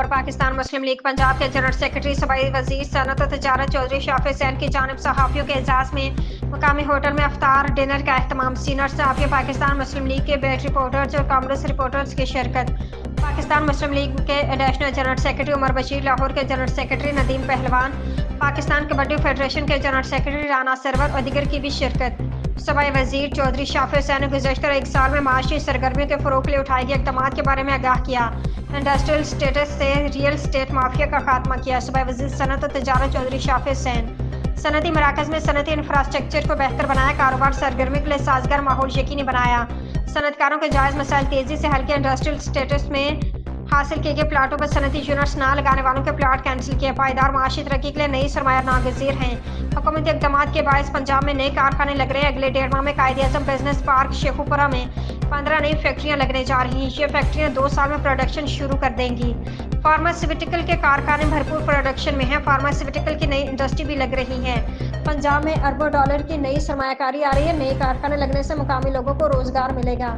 खबर पाकिस्तान मुस्लिम लीग पंजाब के general secretary सूबाई वजीर सनत और तजारत चौधरी शाफिर हुसैन की जानिब सहाफ़ियों के एजाज़ में मकामी होटल में अफ्तार डिनर का अहतमाम। सीनियर सहाफ़ी पाकिस्तान मुस्लिम लीग के बेल्ट रिपोर्टर्स और कांग्रेस रिपोर्टर्स की शिरकत। पाकिस्तान मुस्लिम लीग के additional general secretary Umar Bashir, Lahore के general secretary Nadeem Pehlwan, Pakistan kabaddi federation के जनरल सेक्रेटरी राना सरवर और दीगर की भी शिरकत। सूबाई वजीर चौधरी शाफिर हुसैन ने गुज़श्ता एक साल में माशी सरगर्मियों के फ़रोग़ के लिए उठाए गए इक़दाम के बारे में आगाह किया। इंडस्ट्रियल स्टेटस से रियल स्टेट माफिया का खात्मा किया। सूबाई वजीर सनत और तजारत चौधरी शाफिर हुसैन सनती मराकज़ में सनती इंफ्रास्ट्रक्चर को बेहतर बनाया, कारोबार सरगर्मी के लिए साजगार माहौल यकीनी बनाया, सनतकारों के जायज़ मसाइल तेज़ी से हल किया। इंडस्ट्रियल स्टेटस में हासिल किए गए प्लाटों पर सनती यूनिट्स ना लगाने वालों के प्लाट कैंसिल किए। पायदार माशी तरक्की के लिए नई सरमाया नागज़ीर हैं। हुकूमती इक़दाम के बायस पंजाब में नए कारखाने लग रहे हैं। अगले 1.5 माह में कायद-ए-आज़म बिजनेस पार्क शेखुपुरा में 15 नई फैक्ट्रियां लगने जा रही हैं। ये फैक्ट्रियां 2 साल में प्रोडक्शन शुरू कर देंगी। फार्मास्यूटिकल के कारखाने भरपूर प्रोडक्शन में हैं। फार्मास्यूटिकल की नई इंडस्ट्री भी लग रही है। पंजाब में अरबों डॉलर की नई सरमायाकारी आ रही है। नए कारखाने लगने से मुकामी लोगों को रोजगार मिलेगा।